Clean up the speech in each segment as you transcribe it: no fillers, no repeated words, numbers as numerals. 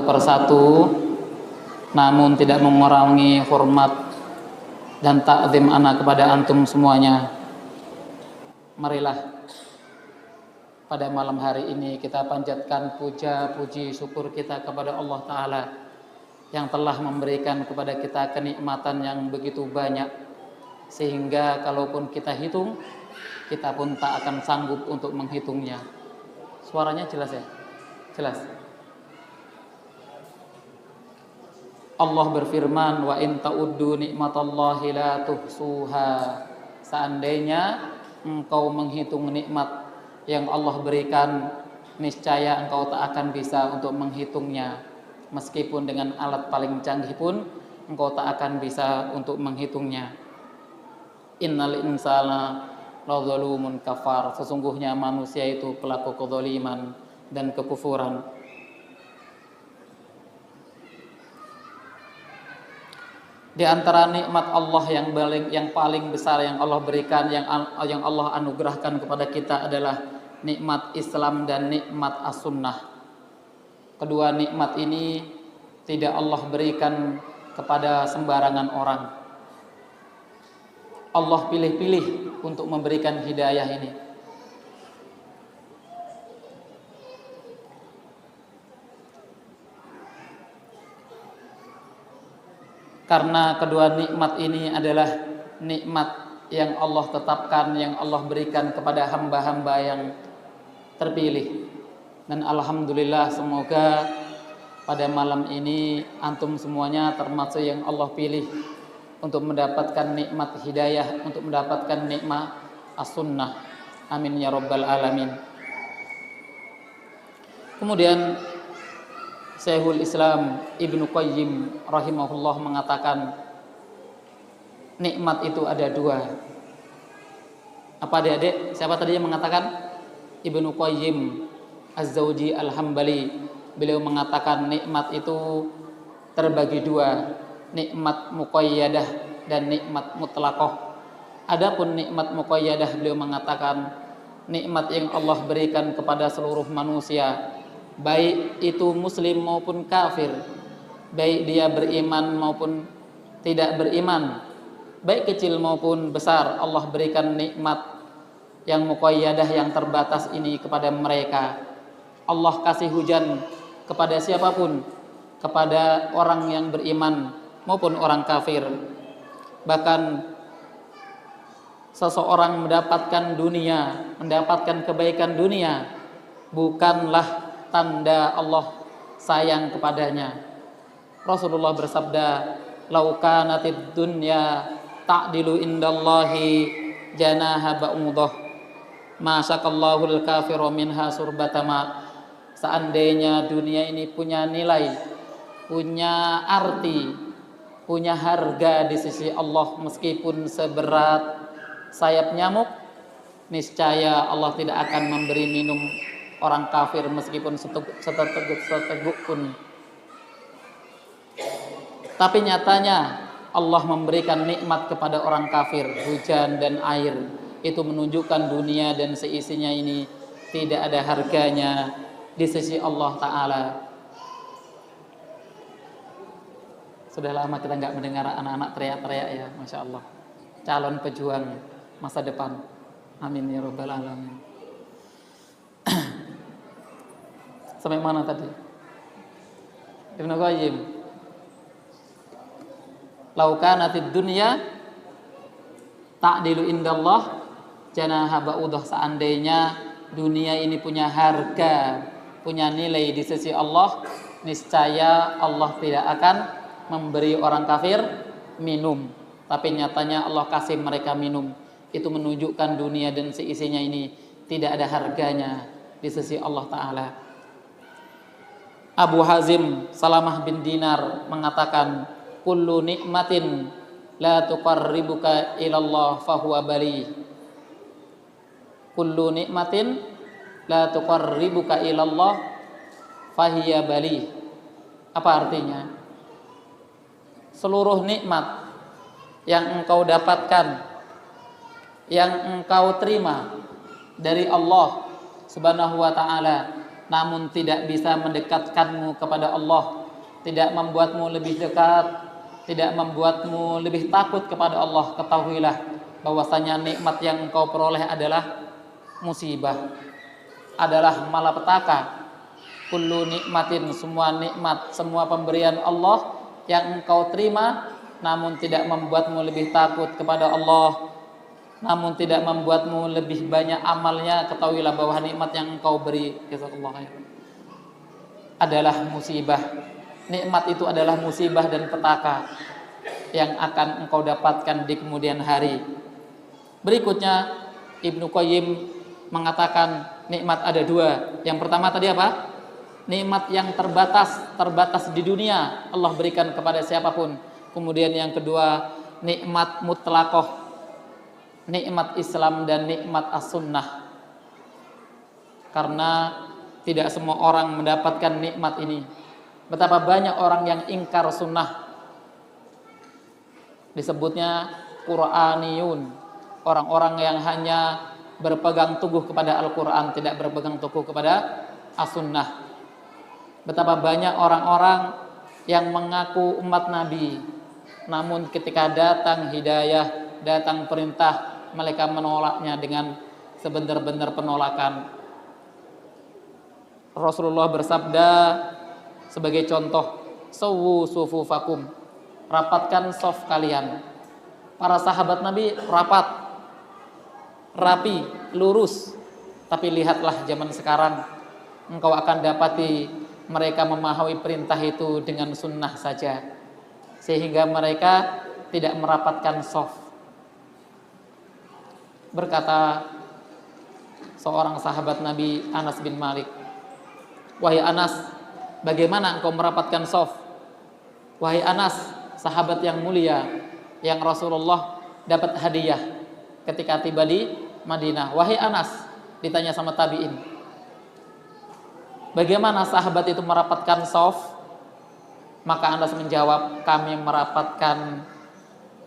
persatu, namun tidak mengurangi hormat dan takzim ana kepada antum semuanya. Marilah pada malam hari ini kita panjatkan puja, puji, syukur kita kepada Allah Ta'ala yang telah memberikan kepada kita kenikmatan yang begitu banyak, sehingga kalaupun kita hitung, kita pun tak akan sanggup untuk menghitungnya. Suaranya jelas ya? Jelas. Allah berfirman, wa in ta'uddu nikmatallahi la tuhsuha. Seandainya engkau menghitung nikmat yang Allah berikan, niscaya engkau tak akan bisa untuk menghitungnya. Meskipun dengan alat paling canggih pun engkau tak akan bisa untuk menghitungnya. Innal insana ladzalumun kafar. Sesungguhnya manusia itu pelaku kezaliman dan kekufuran. Di antara nikmat Allah yang paling besar yang Allah berikan, yang Allah anugerahkan kepada kita adalah nikmat Islam dan nikmat as-sunnah. Kedua nikmat ini tidak Allah berikan kepada sembarangan orang. Allah pilih-pilih untuk memberikan hidayah ini. Karena kedua nikmat ini adalah nikmat yang Allah tetapkan, yang Allah berikan kepada hamba-hamba yang terpilih. Dan alhamdulillah, semoga pada malam ini antum semuanya termasuk yang Allah pilih untuk mendapatkan nikmat hidayah, untuk mendapatkan nikmat as-sunnah. Amin ya rabbal alamin. Kemudian Syekhul Islam Ibnu Qayyim rahimahullah mengatakan, nikmat itu ada dua. Apa adik-adik? Siapa tadi yang mengatakan? Ibnu Qayyim Az-Zawji Al-Hambali. Beliau mengatakan nikmat itu terbagi dua, nikmat muqayyadah dan nikmat mutlaqah. Adapun nikmat muqayyadah, beliau mengatakan nikmat yang Allah berikan kepada seluruh manusia, baik itu muslim maupun kafir, baik dia beriman maupun tidak beriman, baik kecil maupun besar, Allah berikan nikmat yang muqayyadah, yang terbatas ini kepada mereka. Allah kasih hujan kepada siapapun, kepada orang yang beriman maupun orang kafir. Bahkan seseorang mendapatkan dunia, mendapatkan kebaikan dunia, bukanlah tanda Allah sayang kepadanya. Rasulullah bersabda, "Lau kanatid dunya ta'dilu indallahi janaha ba'udah, ma saqallahu al-kafiru minha surbatama." Seandainya dunia ini punya nilai, punya arti, punya harga di sisi Allah meskipun seberat sayap nyamuk, niscaya Allah tidak akan memberi minum orang kafir meskipun seteguk pun. Tapi nyatanya Allah memberikan nikmat kepada orang kafir, hujan dan air. Itu menunjukkan dunia dan seisinya ini tidak ada harganya di sisi Allah Ta'ala. Sudah lama kita nggak mendengar anak-anak teriak-teriak ya, Masya Allah. Calon pejuang masa depan. Amin ya rabbal alamin. Sampai mana tadi? Ibnu Qayyim, "Lau kanatid dunya ta'dilu indallah janaha ba'udah." Seandainya dunia ini punya harga, punya nilai di sisi Allah, niscaya Allah tidak akan memberi orang kafir minum. Tapi nyatanya Allah kasih mereka minum. Itu menunjukkan dunia dan seisinya ini tidak ada harganya di sisi Allah Ta'ala. Abu Hazim Salamah bin Dinar mengatakan, kullu nikmatin la tuqarribuka ilallah fahuwa bali. Kullu nikmatin la tuqarribuka ilallah fahiya bali. Apa artinya? Seluruh nikmat yang engkau dapatkan, yang engkau terima dari Allah Subhanahu wa ta'ala, namun tidak bisa mendekatkanmu kepada Allah, tidak membuatmu lebih dekat, tidak membuatmu lebih takut kepada Allah, ketahuilah bahwasanya nikmat yang engkau peroleh adalah musibah, adalah malapetaka. Kullu nikmatin, semua nikmat, semua pemberian Allah yang engkau terima namun tidak membuatmu lebih takut kepada Allah, namun tidak membuatmu lebih banyak amalnya, ketahuilah bahwa nikmat yang engkau beri adalah musibah. Nikmat itu adalah musibah dan petaka yang akan engkau dapatkan di kemudian hari. Berikutnya Ibnu Qayyim mengatakan nikmat ada dua. Yang pertama tadi apa? Nikmat yang terbatas di dunia Allah berikan kepada siapapun. Kemudian yang kedua nikmat mutlaqah, nikmat Islam dan nikmat as-sunnah. Karena tidak semua orang mendapatkan nikmat ini. Betapa banyak orang yang ingkar sunnah, disebutnya Qur'aniyun, orang-orang yang hanya berpegang teguh kepada Al-Quran, tidak berpegang teguh kepada as-sunnah. Betapa banyak orang-orang yang mengaku umat Nabi, namun ketika datang hidayah, datang perintah, mereka menolaknya dengan sebenar-benar penolakan. Rasulullah bersabda sebagai contoh, sawu sufufakum, rapatkan saf kalian. Para sahabat Nabi rapat, rapi, lurus. Tapi lihatlah zaman sekarang, engkau akan dapati mereka memahami perintah itu dengan sunnah saja, sehingga mereka tidak merapatkan saf. Berkata seorang sahabat Nabi, Anas bin Malik, wahai Anas, bagaimana engkau merapatkan saf? Wahai Anas, sahabat yang mulia, yang Rasulullah dapat hadiah ketika tiba di Madinah. Wahai Anas, ditanya sama tabi'in, bagaimana sahabat itu merapatkan saf? Maka Anas menjawab, kami merapatkan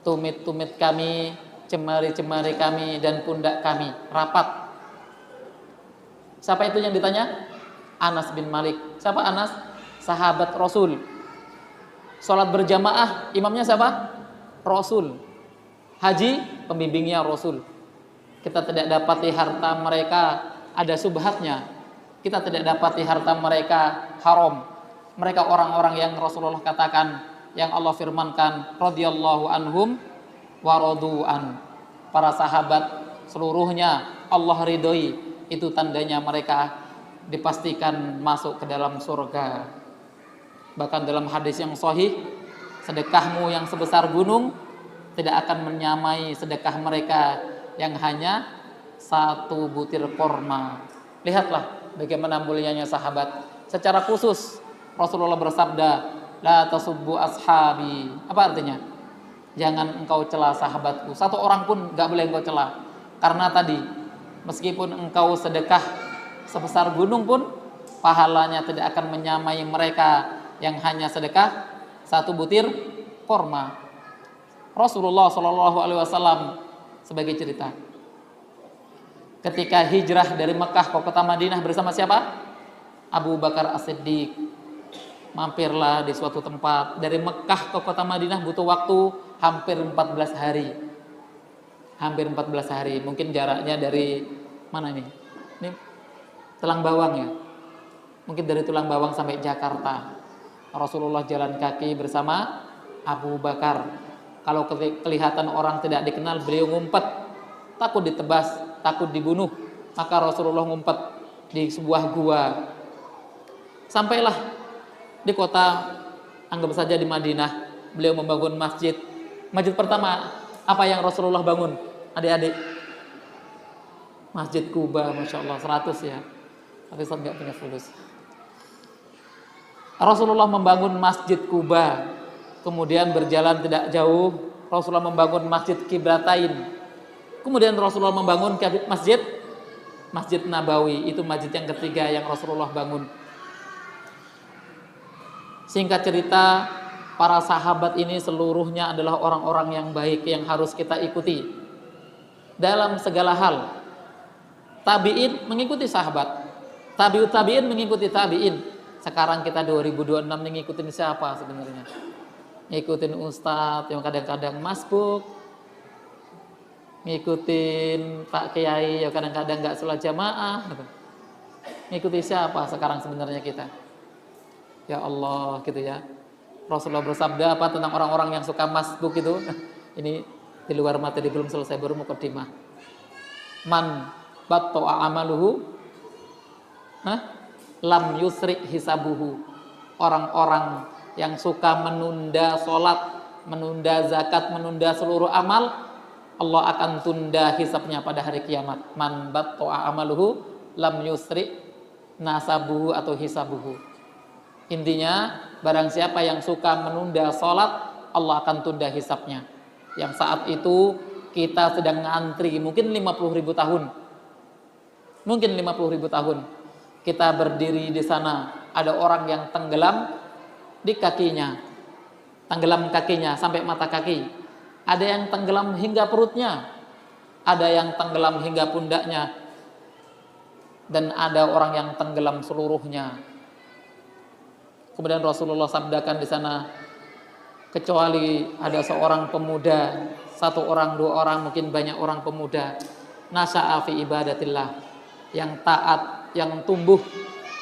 tumit-tumit kami, cemari-cemari kami, dan pundak kami rapat. Siapa itu yang ditanya? Anas bin Malik. Siapa Anas? Sahabat Rasul. Sholat berjamaah, imamnya siapa? Rasul. Haji, pembimbingnya Rasul. Kita tidak dapati harta mereka ada subhatnya. Kita tidak dapati harta mereka haram. Mereka orang-orang yang Rasulullah katakan, yang Allah firmankan, radhiyallahu anhum wa radu'an. Para sahabat seluruhnya Allah ridhoi. Itu tandanya mereka dipastikan masuk ke dalam surga. Bahkan dalam hadis yang sahih, sedekahmu yang sebesar gunung tidak akan menyamai sedekah mereka yang hanya satu butir korma. Lihatlah bagaimana mulianya sahabat. Secara khusus Rasulullah bersabda, la tasubbu ashabi. Apa artinya? Jangan engkau cela sahabatku. Satu orang pun gak boleh engkau cela. Karena tadi, meskipun engkau sedekah sebesar gunung pun, pahalanya tidak akan menyamai mereka yang hanya sedekah satu butir korma. Rasulullah SAW sebagai cerita, ketika hijrah dari Mekah ke kota Madinah bersama siapa? Abu Bakar As-Siddiq. Mampirlah di suatu tempat. Dari Mekah ke kota Madinah butuh waktu hampir 14 hari. Hampir 14 hari. Mungkin jaraknya dari mana ini? Ini Tulang Bawang ya. Mungkin dari Tulang Bawang sampai Jakarta. Rasulullah jalan kaki bersama Abu Bakar. Kalau kelihatan orang tidak dikenal, beliau ngumpet, takut ditebas, takut dibunuh. Maka Rasulullah ngumpet di sebuah gua. Sampailah di kota, anggap saja di Madinah, beliau membangun masjid. Masjid pertama, apa yang Rasulullah bangun? Adik-adik, Masjid Kuba, Masya Allah, 100 ya. Tapi saya nggak punya fulus. Rasulullah membangun Masjid Kuba. Kemudian berjalan tidak jauh, Rasulullah membangun Masjid Qiblatain. Kemudian Rasulullah membangun Masjid Nabawi. Itu masjid yang ketiga yang Rasulullah bangun. Singkat cerita, para sahabat ini seluruhnya adalah orang-orang yang baik yang harus kita ikuti dalam segala hal. Tabi'in mengikuti sahabat, Tabiut tabiin mengikuti tabiin. Sekarang kita 2026 nih ngikutin siapa sebenarnya? Ngikutin ustadz yang kadang-kadang masbuk, ngikutin Pak Kiai yang kadang-kadang nggak sholat jamaah. Ngikuti siapa sekarang sebenarnya kita? Ya Allah gitu ya. Rasulullah bersabda apa tentang orang-orang yang suka masbuk itu? Ini di luar materi belum selesai, baru mukaddimah. Man batta'a amaluhu lam yusri hisabuhu. Orang-orang yang suka menunda sholat, menunda zakat, menunda seluruh amal, Allah akan tunda hisabnya pada hari kiamat. Man batta'a amaluhu lam yusri nasabuhu atau hisabuhu. Intinya barang siapa yang suka menunda sholat, Allah akan tunda hisabnya. Yang saat itu kita sedang ngantri mungkin 50.000 tahun. Mungkin 50.000 tahun. Kita berdiri di sana, ada orang yang tenggelam di kakinya. Tenggelam kakinya sampai mata kaki. Ada yang tenggelam hingga perutnya. Ada yang tenggelam hingga pundaknya. Dan ada orang yang tenggelam seluruhnya. Kemudian Rasulullah sabdakan di sana, kecuali ada seorang pemuda, satu orang, dua orang, mungkin banyak orang pemuda, nasya'a fi ibadatillah, yang taat, yang tumbuh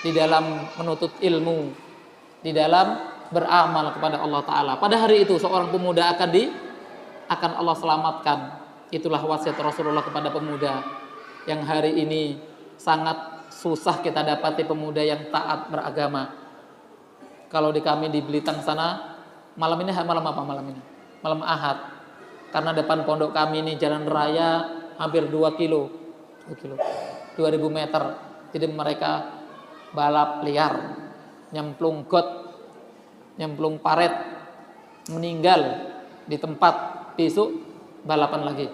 di dalam menuntut ilmu, di dalam beramal kepada Allah Ta'ala. Pada hari itu seorang pemuda akan Allah selamatkan. Itulah wasiat Rasulullah kepada pemuda, yang hari ini sangat susah kita dapati pemuda yang taat beragama. Kalau di kami di Belitung sana, malam ini malam apa malam ini? Malam Ahad. Karena depan pondok kami ini jalan raya hampir 2 kilo. 2000 meter. Jadi mereka balap liar, nyemplung got, nyemplung paret, meninggal di tempat, besok balapan lagi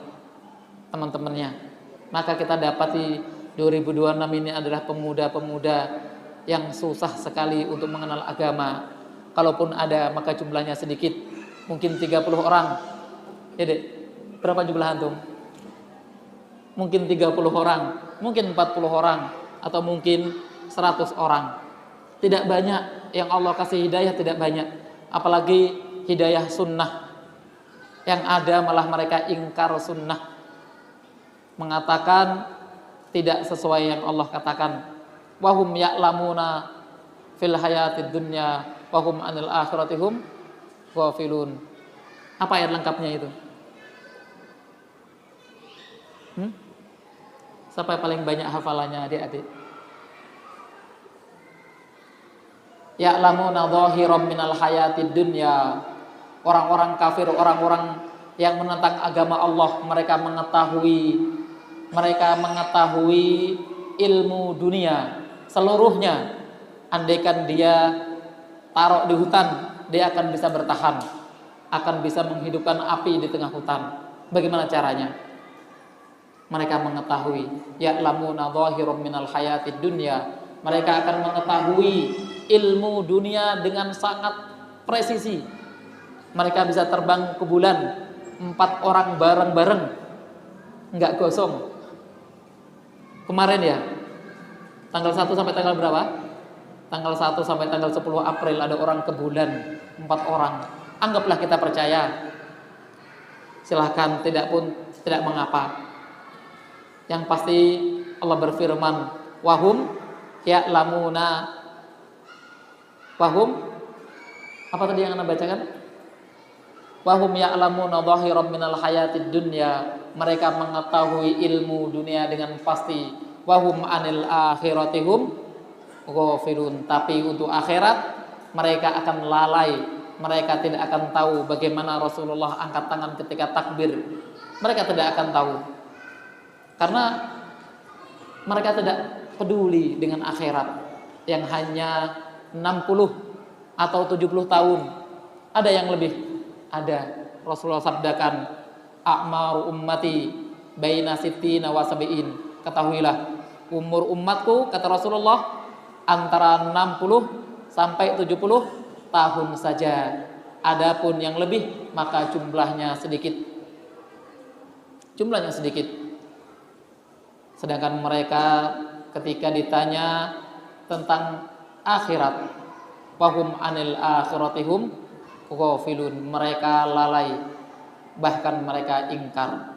teman-temannya. Maka kita dapati 2026 ini adalah pemuda-pemuda yang susah sekali untuk mengenal agama. Kalaupun ada maka jumlahnya sedikit, mungkin 30 orang. Ya dek, berapa jumlah antum? Mungkin 30 orang, mungkin 40 orang, atau mungkin 100 orang. Tidak banyak yang Allah kasih hidayah, tidak banyak. Apalagi hidayah sunnah. Yang ada malah mereka ingkar sunnah, mengatakan tidak sesuai yang Allah katakan. Wahum ya'lamuna fil hayatid dunya wahum anil akhiratihum ghafilun. Apa ayat lengkapnya itu? Siapa yang paling banyak hafalannya adik-adik? Ya'lamuna dhahiran minal hayatid dunya. Orang-orang kafir, orang-orang yang menentang agama Allah, mereka mengetahui ilmu dunia seluruhnya. Andaikan dia taruh di hutan, dia akan bisa bertahan, akan bisa menghidupkan api di tengah hutan. Bagaimana caranya? Mereka mengetahui, ya'lamuna dhahiran minal hayatid dunya. Mereka akan mengetahui ilmu dunia dengan sangat presisi. Mereka bisa terbang ke bulan 4 orang bareng-bareng, enggak gosong. Kemarin ya, tanggal 1 sampai tanggal berapa? Tanggal 1 sampai tanggal 10 April ada orang ke bulan 4 orang. Anggaplah kita percaya. Silahkan, tidak mengapa. Yang pasti Allah berfirman, wahum ya'lamuna, wahum apa tadi yang Anda bacakan? Wahum ya'lamuna dhahiran minal hayatid dunya. Mereka mengetahui ilmu dunia dengan pasti. Wahum anil akhiratihum ghafilun. Tapi untuk akhirat mereka akan lalai. Mereka tidak akan tahu bagaimana Rasulullah angkat tangan ketika takbir. Mereka tidak akan tahu. Karena mereka tidak peduli dengan akhirat yang hanya 60 atau 70 tahun. Ada yang lebih. Ada. Rasulullah sabdakan, a'maru ummati baina sittina wa sab'in. Ketahuilah, umur umatku, kata Rasulullah, antara 60 sampai 70 tahun saja. Adapun yang lebih maka jumlahnya sedikit. Jumlahnya sedikit. Sedangkan mereka ketika ditanya tentang akhirat. Wahum anil akhiratihum ghafilun, mereka lalai, bahkan mereka ingkar.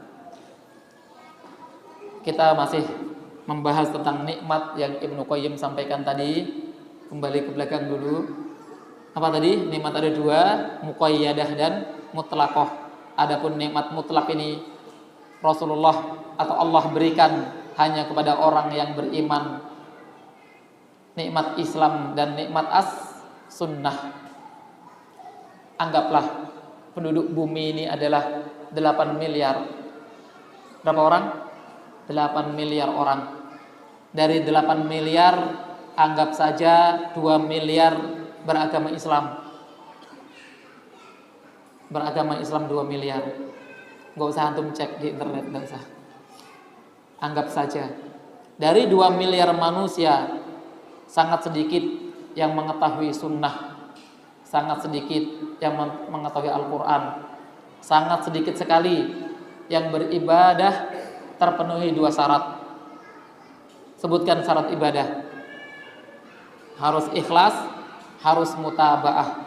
Kita masih membahas tentang nikmat yang Ibnu Qayyim sampaikan tadi. Kembali ke belakang dulu. Apa tadi? Nikmat ada dua, muqayyadah dan mutlaqah. Adapun nikmat mutlak ini Rasulullah atau Allah berikan hanya kepada orang yang beriman. Nikmat Islam dan nikmat as-sunnah. Anggaplah penduduk bumi ini adalah 8 miliar. Berapa orang? 8 miliar orang. Dari 8 miliar, anggap saja 2 miliar beragama Islam. Beragama Islam 2 miliar. Gak usah antum cek di internet, gak usah. Anggap saja dari 2 miliar manusia, sangat sedikit yang mengetahui sunnah, sangat sedikit yang mengetahui Al-Quran, sangat sedikit sekali yang beribadah terpenuhi 2 syarat. Sebutkan syarat ibadah. Harus ikhlas, harus mutabaah.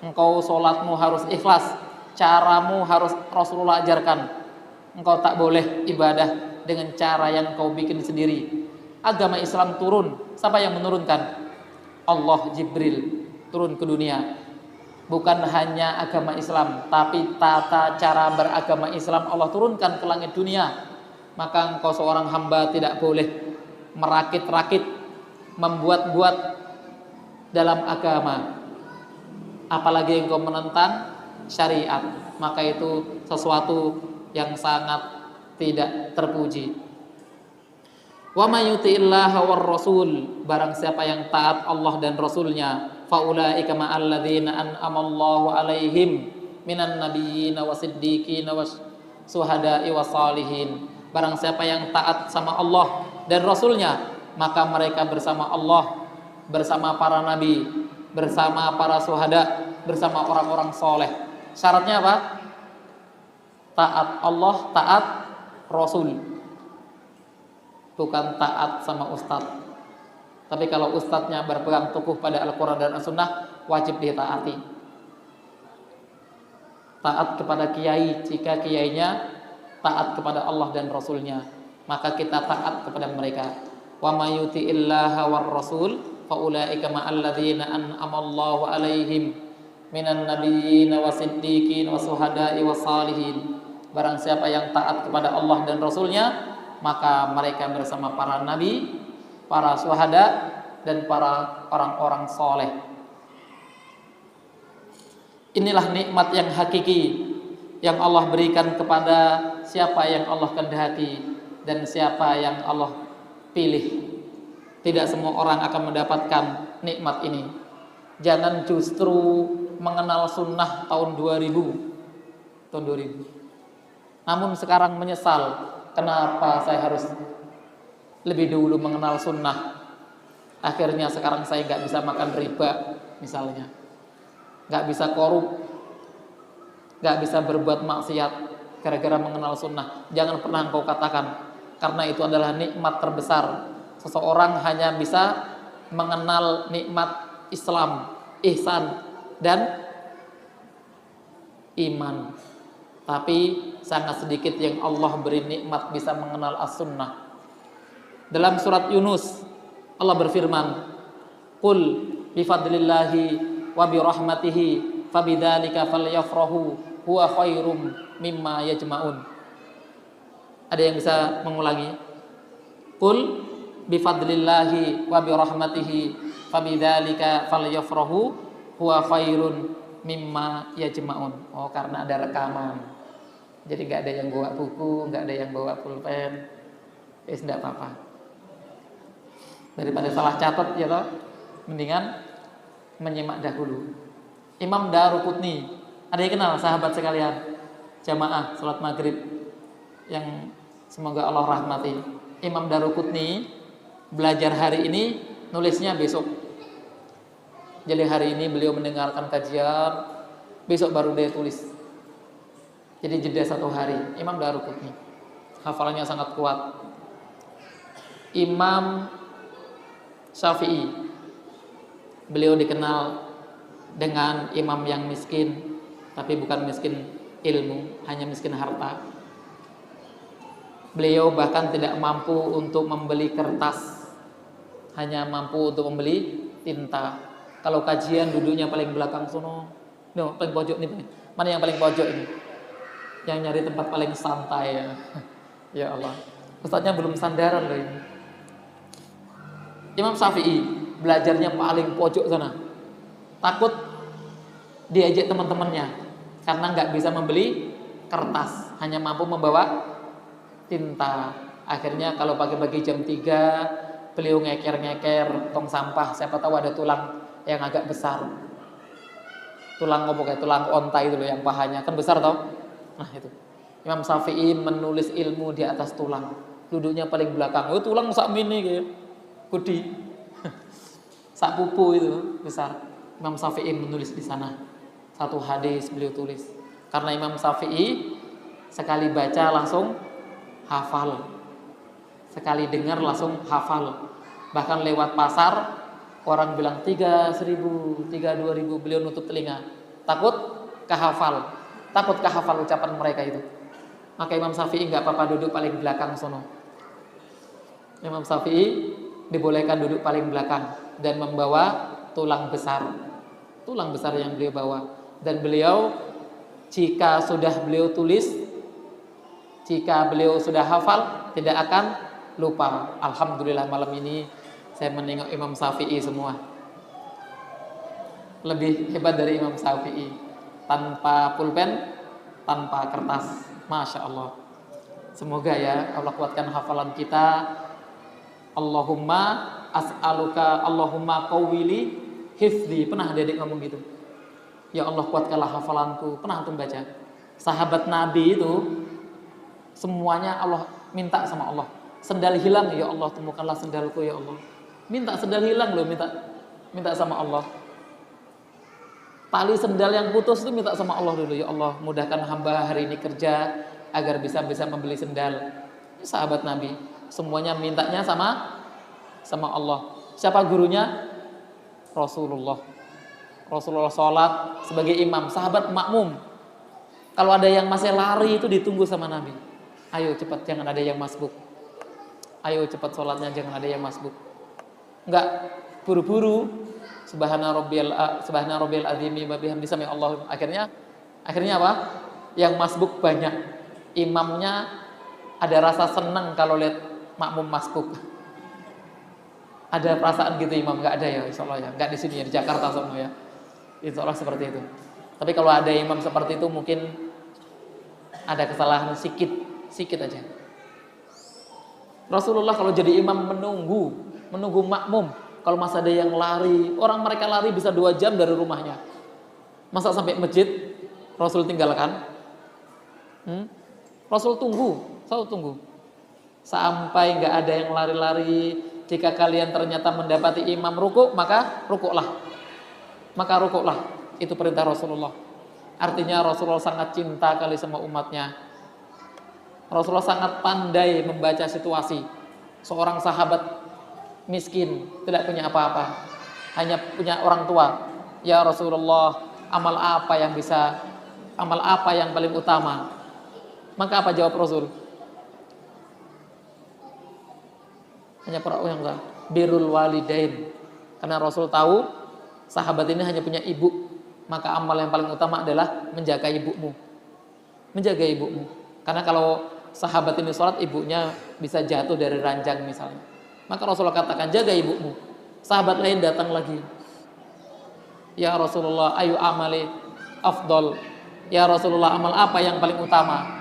Engkau sholatmu harus ikhlas, caramu harus Rasulullah ajarkan. Engkau tak boleh ibadah dengan cara yang kau bikin sendiri. Agama Islam turun, siapa yang menurunkan? Allah, Jibril turun ke dunia. Bukan hanya agama Islam, tapi tata cara beragama Islam Allah turunkan ke langit dunia. Maka engkau seorang hamba tidak boleh merakit-rakit, membuat-buat dalam agama, apalagi engkau menentang syariat. Maka itu sesuatu yang sangat tidak terpuji. Wa may yuti'illaha war rasul, barang siapa yang taat Allah dan Rasulnya, faulaika ma'al ladzina an'amallahu alaihim minan nabiyyin wasiddiqin wasuhada'i wasalihin. Barang siapa yang taat sama Allah dan Rasulnya, maka mereka bersama Allah, bersama para nabi, bersama para syuhada, bersama orang-orang soleh. Syaratnya apa? Taat Allah, taat Rasul. Bukan taat sama ustadz. Tapi kalau ustadznya berpegang teguh pada Al-Quran dan As-Sunnah, wajib ditaati. Taat kepada kiai jika kiainya taat kepada Allah dan Rasulnya, maka kita taat kepada mereka. Wa may yuti'illaha war rasul faulaika ma'al ladzina an'amallahu alaihim minan nabiyyin wasiddiqin wasuhada'i wasalihin. Barang siapa yang taat kepada Allah dan Rasulnya, maka mereka bersama para nabi, para syuhada, dan para orang-orang soleh. Inilah nikmat yang hakiki yang Allah berikan kepada siapa yang Allah kehendaki dan siapa yang Allah pilih. Tidak semua orang akan mendapatkan nikmat ini. Jangan justru mengenal sunnah tahun 2000. Namun sekarang menyesal, kenapa saya harus lebih dulu mengenal sunnah. Akhirnya sekarang saya gak bisa makan riba misalnya, gak bisa korup, gak bisa berbuat maksiat gara-gara mengenal sunnah. Jangan pernah engkau katakan, karena itu adalah nikmat terbesar. Seseorang hanya bisa mengenal nikmat Islam, ihsan, dan iman. Tapi sangat sedikit yang Allah beri nikmat bisa mengenal as-sunnah. Dalam surat Yunus Allah berfirman, "Qul bifadlillahi wa birahmatihi fabidzalika falyafrahu huwa khairum mimma yajma'un." Ada yang bisa mengulangi? Qul bifadlillahi wa birahmatihi fabidzalika falyafrahu huwa khairun mimma yajma'un. Oh, karena ada rekaman. Jadi enggak ada yang bawa buku, enggak ada yang bawa pulpen. Enggak apa-apa. Daripada salah catat ya toh, mendingan menyimak dahulu. Imam Daruqutni, ada yang kenal sahabat sekalian? Jamaah salat maghrib yang semoga Allah rahmati. Imam Daruqutni belajar hari ini, nulisnya besok. Jadi hari ini beliau mendengarkan kajian, besok baru dia tulis. Jadi jeda 1 hari. Imam Daruqutni, hafalannya sangat kuat. Imam Syafi'i. Beliau dikenal dengan imam yang miskin, tapi bukan miskin ilmu, hanya miskin harta. Beliau bahkan tidak mampu untuk membeli kertas, hanya mampu untuk membeli tinta. Kalau kajian duduknya paling belakang sono, no, paling pojok nih. Mana yang paling pojok ini? Yang nyari tempat paling santai ya. Ya Allah, ustadznya belum sandaran loh ini. Imam Syafi'i belajarnya paling pojok sana. Takut diajak teman-temannya karena nggak bisa membeli kertas, hanya mampu membawa tinta. Akhirnya kalau pagi-pagi jam 3 beliau ngeker-ngeker tong sampah, siapa tahu ada tulang yang agak besar. Tulang ngomong kayak tulang onta itu loh yang pahanya kan besar tau. Nah itu. Imam Syafi'i menulis ilmu di atas tulang. Duduknya paling belakang. Oh tulang sak mini kayak kudi. Sak pupu itu besar. Imam Syafi'i menulis di sana. Satu hadis beliau tulis. Karena Imam Syafi'i sekali baca langsung hafal. Sekali dengar langsung hafal. Bahkan lewat pasar orang bilang 3.000, 2.000, beliau nutup telinga. Takut kehafal ucapan mereka itu. Maka Imam Syafi'i nggak apa-apa duduk paling belakang sono. Imam Syafi'i dibolehkan duduk paling belakang dan membawa tulang besar yang beliau bawa. Dan beliau jika sudah beliau tulis, jika beliau sudah hafal, tidak akan lupa. Alhamdulillah malam ini saya menengok Imam Syafi'i semua. Lebih hebat dari Imam Syafi'i. Tanpa pulpen, tanpa kertas. Masya Allah. Semoga ya Allah kuatkan hafalan kita. Allahumma as'aluka, Allahumma qawwili hifzi. Pernah adik ngomong gitu? Ya Allah kuatkanlah hafalanku. Pernah antum baca? Sahabat Nabi itu semuanya Allah minta sama Allah. Sendal hilang, ya Allah temukanlah sendalku ya Allah. Minta sendal hilang loh, minta sama Allah. Tali sendal yang putus itu minta sama Allah dulu, ya Allah mudahkan hamba hari ini kerja agar bisa membeli sendal. Ini sahabat Nabi, semuanya mintanya sama Allah. Siapa gurunya? Rasulullah sholat sebagai imam, sahabat makmum. Kalau ada yang masih lari itu ditunggu sama Nabi. Ayo cepat, jangan ada yang masbuk. Ayo cepat sholatnya, jangan ada yang masbuk. Enggak buru-buru. Subhana rabbiyal azimi wa bihamdi sami Allah. Akhirnya apa? Yang masbuk banyak. Imamnya ada rasa senang kalau lihat makmum masbuk. Ada perasaan gitu imam? Enggak ada ya insyaallah ya. Enggak di sini ya, di Jakarta semua ya. Insyaallah seperti itu. Tapi kalau ada imam seperti itu mungkin ada kesalahan sedikit aja. Rasulullah kalau jadi imam menunggu makmum. Kalau masih ada yang lari, orang mereka lari bisa 2 jam dari rumahnya. Masa sampai masjid Rasul tinggalkan? Rasul selalu tunggu. Sampai nggak ada yang lari-lari. Jika kalian ternyata mendapati imam rukuk, maka rukuklah. Itu perintah Rasulullah. Artinya Rasulullah sangat cinta kali sama umatnya. Rasulullah sangat pandai membaca situasi. Seorang sahabat miskin, tidak punya apa-apa, hanya punya orang tua. Ya Rasulullah, amal apa yang paling utama? Maka apa jawab Rasul? Hanya yang birrul walidain. Karena Rasul tahu sahabat ini hanya punya ibu, maka amal yang paling utama adalah menjaga ibumu. Karena kalau sahabat ini sholat, ibunya bisa jatuh dari ranjang misalnya. Maka Rasulullah katakan, jaga ibumu. Sahabat lain datang lagi. Ya Rasulullah, ayu amali afdol. Ya Rasulullah, amal apa yang paling utama?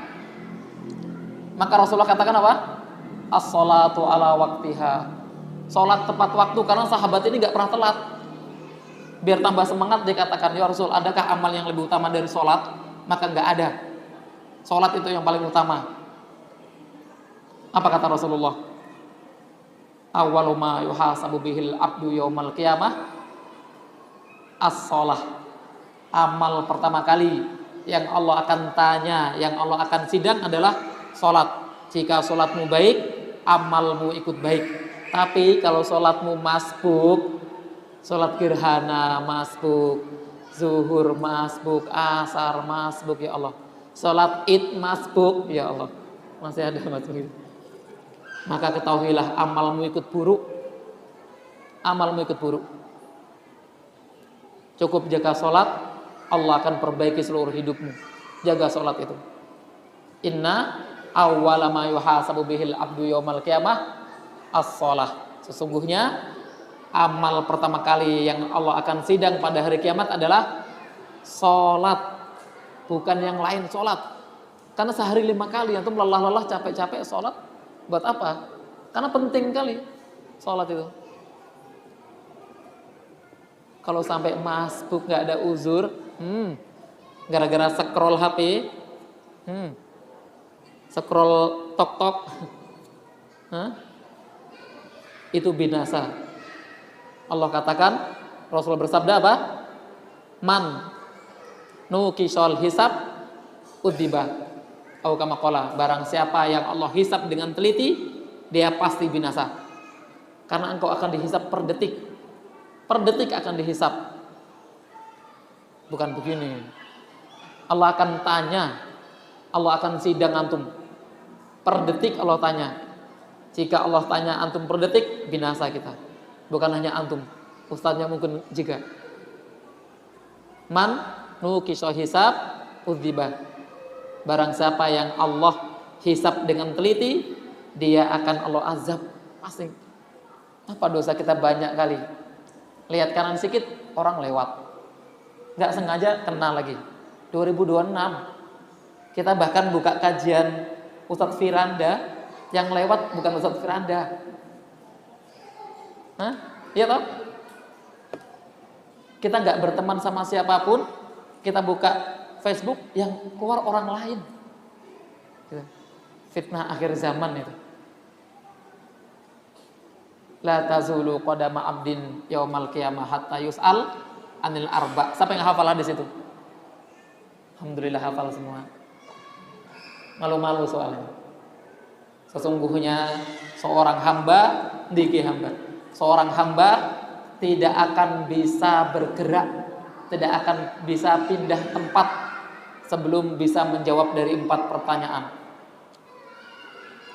Maka Rasulullah katakan apa? As-salatu ala waktiha. Salat tepat waktu, karena sahabat ini gak pernah telat. Biar tambah semangat dikatakan, ya Rasul, adakah amal yang lebih utama dari salat? Maka gak ada. Salat itu yang paling utama. Apa kata Rasulullah? Awwalu ma yuhasabu bihil abdu yaumal qiyamah as-shalah. Amal pertama kali yang Allah akan tanya, yang Allah akan sidang adalah salat. Jika salatmu baik, amalmu ikut baik. Tapi kalau sholatmu masbuk, sholat gerhana masbuk, zuhur masbuk, asar masbuk, ya Allah. Sholat id masbuk, ya Allah. Masih ada masbuk itu. Maka ketahuilah amalmu ikut buruk. Amalmu ikut buruk. Cukup jaga sholat, Allah akan perbaiki seluruh hidupmu. Jaga sholat itu. Inna awwala ma yuhasabu bihil abdu yaumal qiyamah as-sholah. Sesungguhnya amal pertama kali yang Allah akan sidang pada hari kiamat adalah sholat, bukan yang lain, sholat. Karena sehari 5 kali antum lelah-lelah capek-capek sholat, buat apa? Karena penting kali sholat itu. Kalau sampai masbuk nggak ada uzur, gara-gara scroll HP, scroll tok-tok, itu binasa. Allah katakan, Rasul bersabda apa? Man nukishol hisab udiba au kama qala, barang siapa yang Allah hisab dengan teliti, dia pasti binasa. Karena engkau akan dihisab per detik. Per detik akan dihisab. Bukan begini. Allah akan tanya, Allah akan sidang antum. Per detik Allah tanya. Jika Allah tanya antum per detik, binasa kita. Bukan hanya antum, ustadznya mungkin juga. Man nukisho hisab udzibah. Barang siapa yang Allah hisab dengan teliti, dia akan Allah azab. Pasti. Apa dosa kita banyak kali. Lihat kanan sedikit, orang lewat. Nggak sengaja kena lagi. 2026. Kita bahkan buka kajian Ustadz Firanda, yang lewat bukan Ustadz Firanda. Iya toh? Kita nggak berteman sama siapapun, kita buka Facebook yang keluar orang lain. Fitnah akhir zaman itu. La tazulu qadama abdin yaumal qiyamah hatta yus'al anil arba. Siapa yang hafal hadis itu? Alhamdulillah hafal semua. Malu-malu soalnya. Sesungguhnya seorang hamba, seorang hamba tidak akan bisa bergerak, tidak akan bisa pindah tempat sebelum bisa menjawab dari 4 pertanyaan.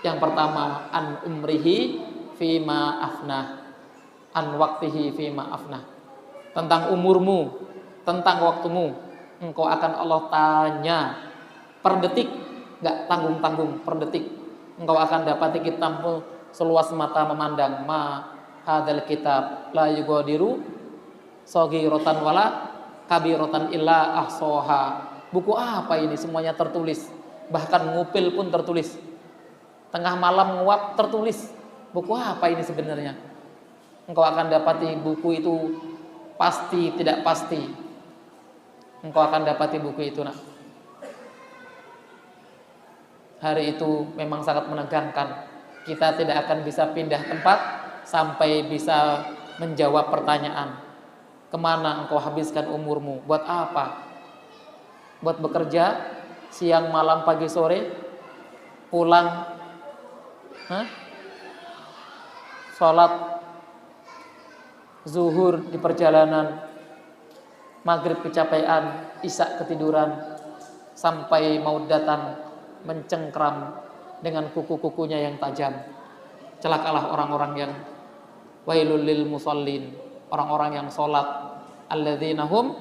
Yang pertama, an umrihi fima afnah, an waktihi fima afnah. Tentang umurmu, tentang waktumu, engkau akan Allah tanya per detik, enggak tanggung-tanggung, per detik. Engkau akan dapati kitabmu seluas mata memandang. Ma hadzal kitab la yughadiru shaghiratan wala kabiratan illa ahsaha. Buku apa ini? Semuanya tertulis. Bahkan ngupil pun tertulis. Tengah malam nguap tertulis. Buku apa ini sebenarnya? Engkau akan dapati buku itu pasti tidak pasti. Engkau akan dapati buku itu, nak. Hari itu memang sangat menegangkan. Kita tidak akan bisa pindah tempat sampai bisa menjawab pertanyaan. Kemana engkau habiskan umurmu? Buat apa? Buat bekerja siang, malam, pagi, sore, pulang, sholat zuhur di perjalanan, maghrib kecapean, isya ketiduran, sampai maut datang mencengkram dengan kuku-kukunya yang tajam. Celakalah orang-orang yang wailul lil musallin, orang-orang yang sholat, alladzina hum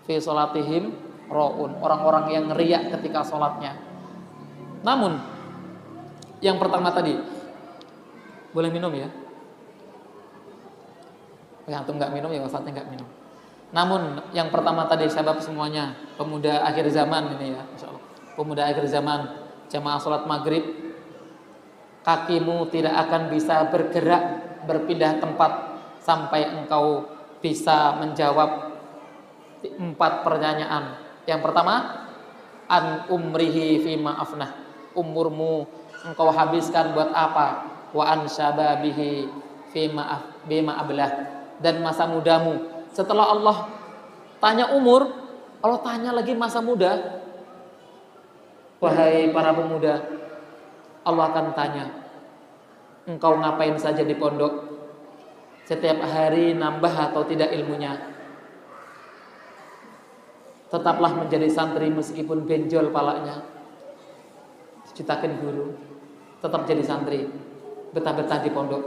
fi sholatihim raun, orang-orang yang riak ketika sholatnya. Namun yang pertama tadi, boleh minum ya? Antum nggak minum ya, ustadznya nggak minum. Namun yang pertama tadi, sebab semuanya pemuda akhir zaman ini ya, insyaallah. Pemuda akhir zaman, jamaah sholat maghrib, kakimu tidak akan bisa bergerak, berpindah tempat sampai engkau bisa menjawab 4 pertanyaan. Yang pertama, an umrihi fima afnah, umurmu engkau habiskan buat apa? Wa an syababihi bima ablah, dan masa mudamu. Setelah Allah tanya umur, Allah tanya lagi masa muda. Wahai para pemuda, Allah akan tanya, engkau ngapain saja di pondok, setiap hari nambah atau tidak ilmunya. Tetaplah menjadi santri meskipun benjol palanya, dicitakan guru, tetap jadi santri, betah-betah di pondok.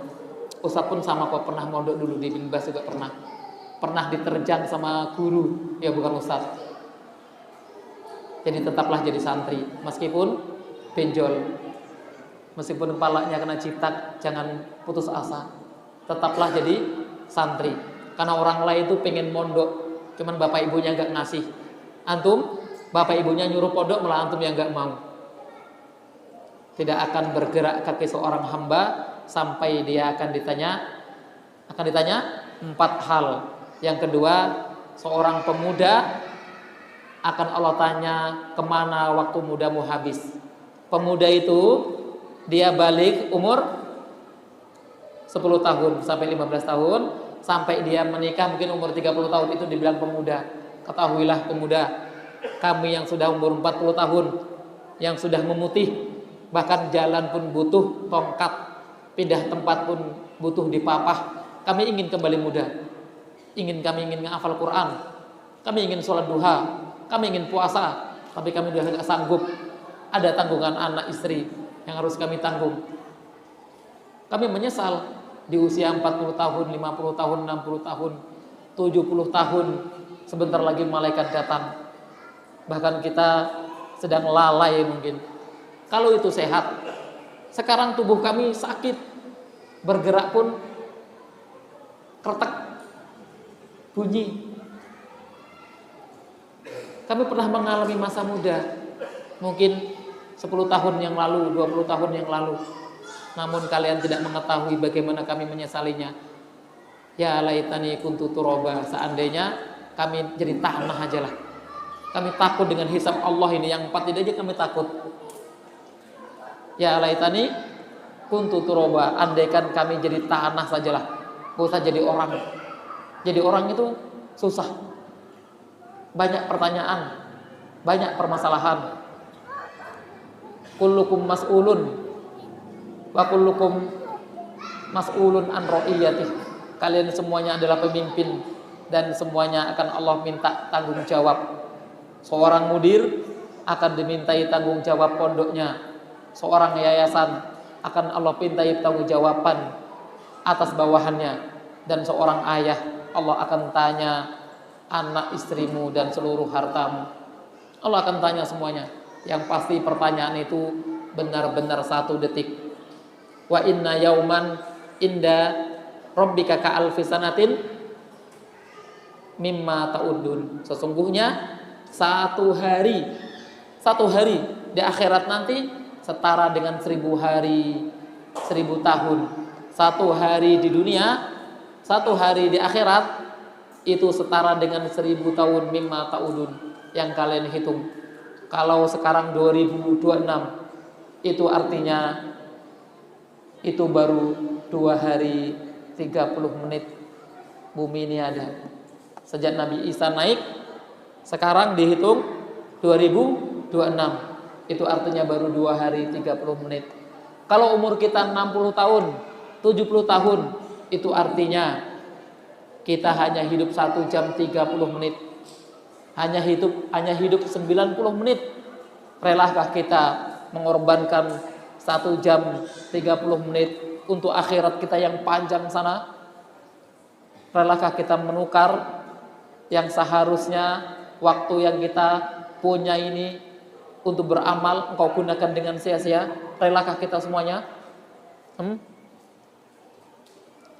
Ustaz pun sama kok, pernah mondok dulu di Bin Bas juga pernah diterjang sama guru, ya bukan ustaz. Jadi tetaplah jadi santri meskipun benjol, meskipun kepalanya kena citak, jangan putus asa. Tetaplah jadi santri. Karena orang lain itu pengen mondok, cuman bapak ibunya nggak ngasih. Antum, bapak ibunya nyuruh pondok, malah antum yang nggak mau. Tidak akan bergerak kaki seorang hamba sampai dia akan ditanya 4 hal. Yang kedua, seorang pemuda akan Allah tanya kemana waktu mudamu habis. Pemuda itu dia balik umur 10 tahun sampai 15 tahun, sampai dia menikah mungkin umur 30 tahun, itu dibilang pemuda. Ketahuilah pemuda, kami yang sudah umur 40 tahun, yang sudah memutih, bahkan jalan pun butuh tongkat, pindah tempat pun butuh dipapah. Kami ingin kembali muda. Kami ingin menghafal Quran, kami ingin sholat duha, kami ingin puasa, tapi kami sudah tidak sanggup. Ada tanggungan anak istri yang harus kami tanggung. Kami menyesal di usia 40 tahun, 50 tahun, 60 tahun, 70 tahun, sebentar lagi malaikat datang. Bahkan kita sedang lalai mungkin. Kalau itu sehat, sekarang tubuh kami sakit, bergerak pun kretek, bunyi. Kami pernah mengalami masa muda, mungkin 10 tahun yang lalu, 20 tahun yang lalu. Namun kalian tidak mengetahui bagaimana kami menyesalinya. Ya laitani kuntu turaba, seandainya kami jadi tanah aja lah. Kami takut dengan hisab Allah ini, yang 4 ini aja kami takut. Ya laitani kuntu turaba, andaikan kami jadi tanah sajalah, gak usah jadi orang. Jadi orang itu susah, banyak pertanyaan, banyak permasalahan. Kullukum mas'ulun wa kullukum mas'ulun an ra'iyatih. Kalian semuanya adalah pemimpin dan semuanya akan Allah minta tanggung jawab. Seorang mudir akan dimintai tanggung jawab pondoknya. Seorang yayasan akan Allah mintai tanggung jawaban atas bawahannya. Dan seorang ayah, Allah akan tanya anak istrimu dan seluruh hartamu. Allah akan tanya semuanya. Yang pasti pertanyaan itu benar-benar 1 detik. Wa inna yauman inda rabbika ka'alfi sanatin mimma ta'udun. Sesungguhnya satu hari di akhirat nanti setara dengan 1000 hari, 1000 tahun. 1 hari di dunia, 1 hari di akhirat itu setara dengan 1000 tahun mimma ta'udun yang kalian hitung. Kalau sekarang 2026, itu artinya itu baru 2 hari 30 menit bumi ini ada. Sejak Nabi Isa naik, sekarang dihitung 2026, itu artinya baru 2 hari 30 menit. Kalau umur kita 60 tahun, 70 tahun, itu artinya kita hanya hidup 1 jam 30 menit. Hanya hidup 90 menit. Relakah kita mengorbankan 1 jam 30 menit untuk akhirat kita yang panjang sana? Relakah kita menukar yang seharusnya waktu yang kita punya ini untuk beramal engkau gunakan dengan sia-sia? Relakah kita semuanya?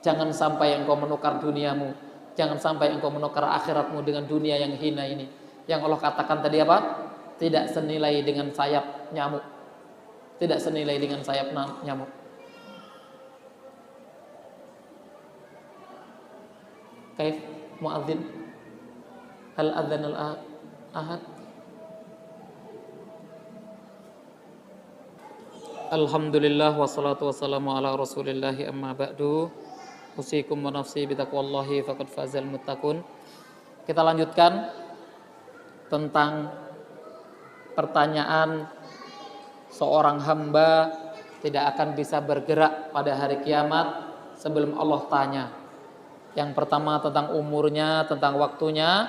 Jangan sampai engkau menukar duniamu, jangan sampai engkau menukar akhiratmu dengan dunia yang hina ini. Yang Allah katakan tadi apa? Tidak senilai dengan sayap nyamuk. Tidak senilai dengan sayap nyamuk. Kaif muadzin? Hal adzan al-ahad? Alhamdulillah wassalatu wassalamu ala rasulillahi amma ba'du. Usikum wa nafsi bitaqwallahi faqad fazal muttaqun. Kita lanjutkan tentang pertanyaan seorang hamba tidak akan bisa bergerak pada hari kiamat sebelum Allah tanya. Yang pertama tentang umurnya, tentang waktunya.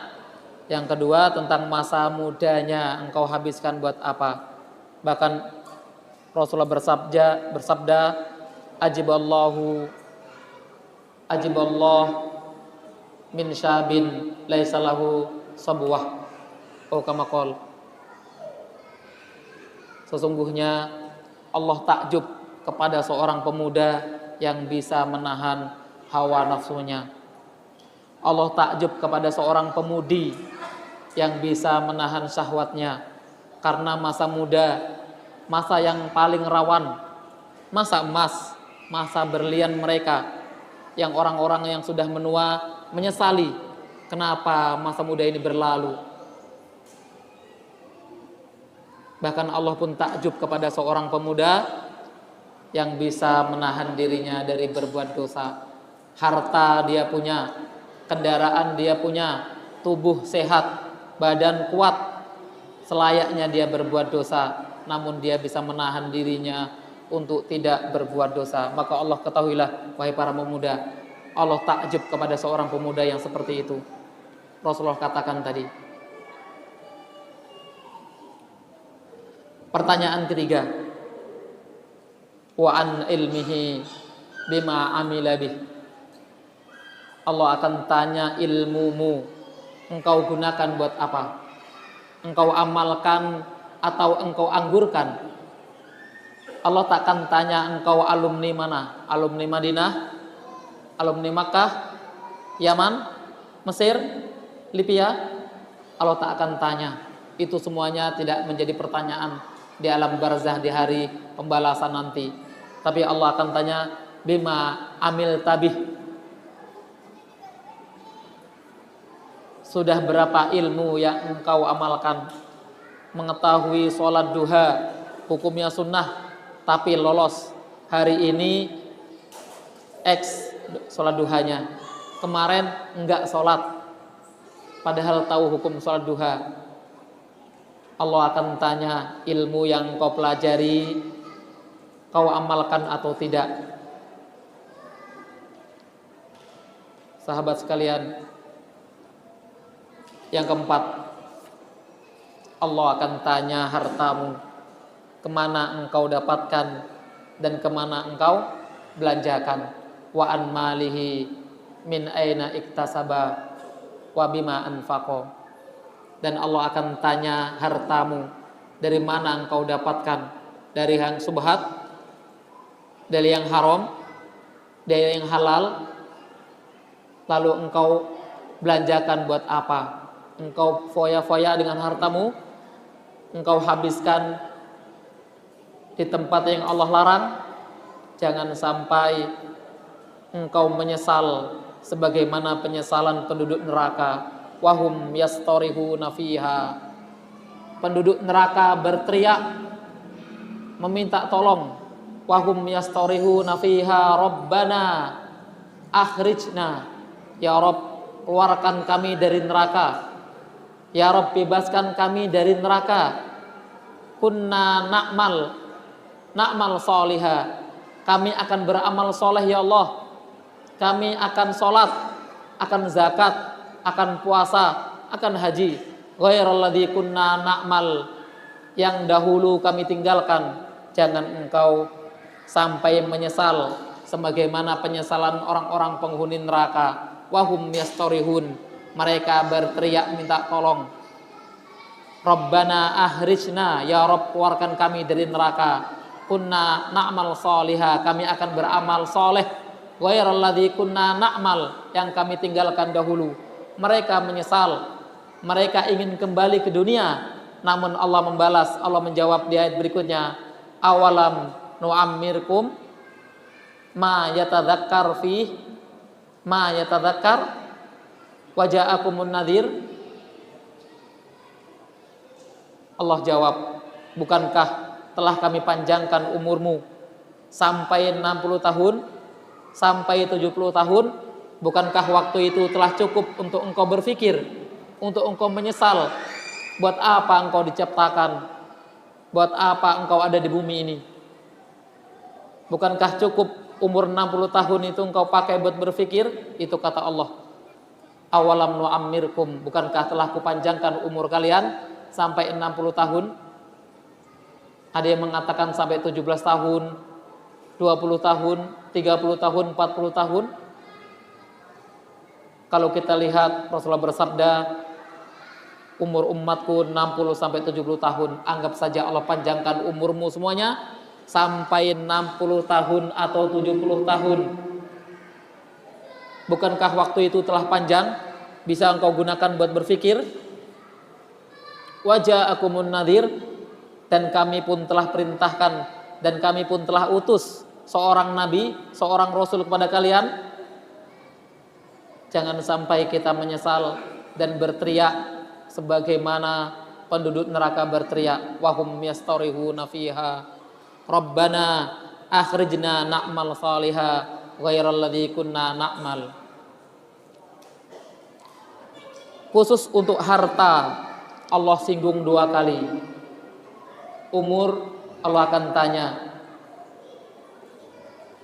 Yang kedua tentang masa mudanya, engkau habiskan buat apa. Bahkan Rasulullah bersabda ajiballah min syabin laisa lahu sabwah. Oh kama qol. Sesungguhnya Allah takjub kepada seorang pemuda yang bisa menahan hawa nafsunya. Allah takjub kepada seorang pemudi yang bisa menahan syahwatnya. Karena masa muda, masa yang paling rawan, masa emas, masa berlian mereka, yang orang-orang yang sudah menua menyesali kenapa masa muda ini berlalu. Bahkan Allah pun takjub kepada seorang pemuda yang bisa menahan dirinya dari berbuat dosa. Harta dia punya, kendaraan dia punya, tubuh sehat, badan kuat, selayaknya dia berbuat dosa, namun dia bisa menahan dirinya untuk tidak berbuat dosa. Maka Allah ketahuilah, wahai para pemuda, Allah takjub kepada seorang pemuda yang seperti itu. Rasulullah katakan tadi. Pertanyaan ketiga, wa an ilmihi bima amila bih. Allah akan tanya ilmumu, engkau gunakan buat apa? Engkau amalkan atau engkau anggurkan? Allah takkan tanya engkau alumni mana? Alumni Madinah? Alumni Makkah? Yaman? Mesir? Libya? Allah tak akan tanya. Itu semuanya tidak menjadi pertanyaan di alam barzah di hari pembalasan nanti. Tapi Allah akan tanya bima amil tabih. Sudah berapa ilmu yang engkau amalkan? Mengetahui sholat duha, hukumnya sunnah, tapi lolos. Hari ini X sholat duhanya, kemarin enggak sholat, padahal tahu hukum sholat duha. Allah akan tanya ilmu yang kau pelajari, kau amalkan atau tidak. Sahabat sekalian, yang keempat, Allah akan tanya hartamu, kemana engkau dapatkan dan kemana engkau belanjakan. Wa an malihi min aina iktasaba wa bima anfaqo. Dan Allah akan tanya hartamu, dari mana engkau dapatkan, dari yang subhat, dari yang haram, dari yang halal, lalu engkau belanjakan buat apa? Engkau foya-foya dengan hartamu, engkau habiskan di tempat yang Allah larang. Jangan sampai engkau menyesal sebagaimana penyesalan penduduk neraka. Wahum yastorihuna fiha. Penduduk neraka berteriak meminta tolong. Wahum yastorihuna fiha Rabbana akhrijna. Ya Rabb, keluarkan kami dari neraka. Ya Rabb, bebaskan kami dari neraka. Kunna na'mal solihah. Kami akan beramal soleh ya Allah. Kami akan sholat, akan zakat, akan puasa, akan haji. Ghairal kunna na'mal. Yang dahulu kami tinggalkan. Jangan engkau sampai menyesal sebagaimana penyesalan orang-orang penghuni neraka. Wahum yastorihun. Mereka berteriak minta tolong. Rabbana ahrijna, ya Rabb, keluarkan kami dari neraka. Kunna na'mal solihah, kami akan beramal soleh. Ghairal kunna na'mal, yang kami tinggalkan dahulu. Mereka menyesal, mereka ingin kembali ke dunia. Namun Allah membalas, Allah menjawab di ayat berikutnya, awalam nu'ammirkum ma yatadzakkar fih ma yatadzakkar waja'akumun nadhir. Allah jawab, bukankah telah kami panjangkan umurmu sampai 60 tahun, sampai 70 tahun? Bukankah waktu itu telah cukup untuk engkau berpikir, untuk engkau menyesal? Buat apa engkau diciptakan? Buat apa engkau ada di bumi ini? Bukankah cukup umur 60 tahun itu engkau pakai buat berfikir? Itu kata Allah. Awalam nu'ammirkum, bukankah telah kupanjangkan umur kalian sampai 60 tahun? Ada yang mengatakan sampai 17 tahun, 20 tahun, 30 tahun, 40 tahun. Kalau kita lihat Rasulullah bersabda, umur umatku 60 sampai 70 tahun. Anggap saja Allah panjangkan umurmu semuanya sampai 60 tahun atau 70 tahun. Bukankah waktu itu telah panjang? Bisa engkau gunakan buat berfikir. Waja'akumun nadhir, dan kami pun telah perintahkan dan kami pun telah utus seorang nabi, seorang rasul kepada kalian. Jangan sampai kita menyesal dan berteriak sebagaimana penduduk neraka berteriak, wahum yastarihuna fiha rabbana akhrijna na'mal salihah ghairal ladzi kunna na'mal. Khusus untuk harta Allah singgung 2 kali. Umur Allah akan tanya,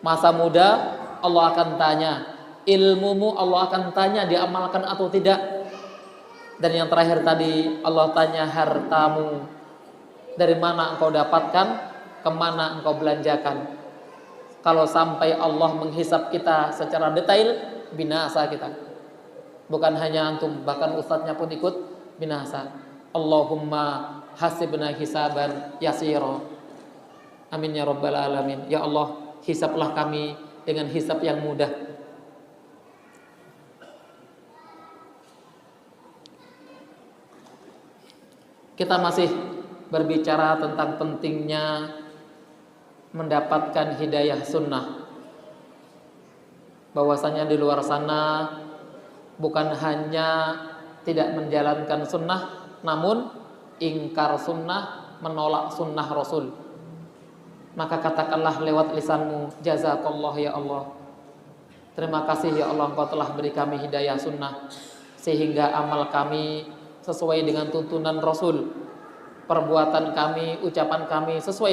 masa muda Allah akan tanya, ilmumu Allah akan tanya diamalkan atau tidak. Dan yang terakhir tadi Allah tanya hartamu, dari mana engkau dapatkan, kemana engkau belanjakan. Kalau sampai Allah menghisap kita secara detail, binasa kita. Bukan hanya antum, bahkan ustadznya pun ikut binasa. Allahumma hasibna hisaban yasira. Amin ya rabbal alamin. Ya Allah, hisaplah kami dengan hisap yang mudah. Kita masih berbicara tentang pentingnya mendapatkan hidayah sunnah. Bahwasanya di luar sana bukan hanya tidak menjalankan sunnah, namun ingkar sunnah, menolak sunnah Rasul. Maka katakanlah lewat lisanmu, jazakallah ya Allah. Terima kasih ya Allah, Engkau telah beri kami hidayah sunnah, sehingga amal kami sesuai dengan tuntunan Rasul, perbuatan kami, ucapan kami sesuai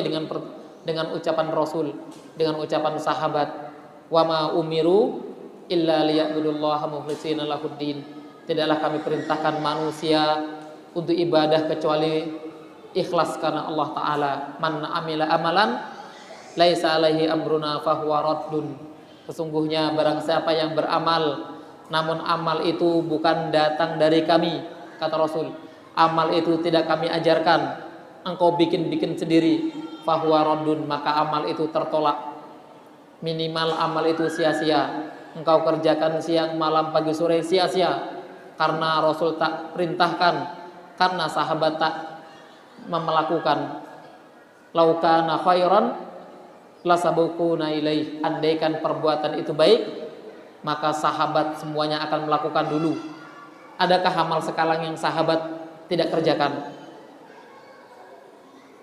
dengan ucapan Rasul, dengan ucapan sahabat. Wa ma umiru illa liya'budullaha mukhlishina lahuddin. Tidaklah kami perintahkan manusia untuk ibadah kecuali ikhlas karena Allah Ta'ala. Man amila amalan laisa alaihi amruna fahuwa raddun. Sesungguhnya barang siapa yang beramal namun amal itu bukan datang dari kami, kata Rasul, amal itu tidak kami ajarkan, engkau bikin-bikin sendiri, fahuwa raddun, maka amal itu tertolak. Minimal amal itu sia-sia. Engkau kerjakan siang, malam, pagi, sore, sia-sia. Karena Rasul tak perintahkan, karena sahabat tak melakukan. Laukana khairan lasabukuna ilaih. Andaikan perbuatan itu baik, maka sahabat semuanya akan melakukan dulu. Adakah amal sekarang yang sahabat tidak kerjakan?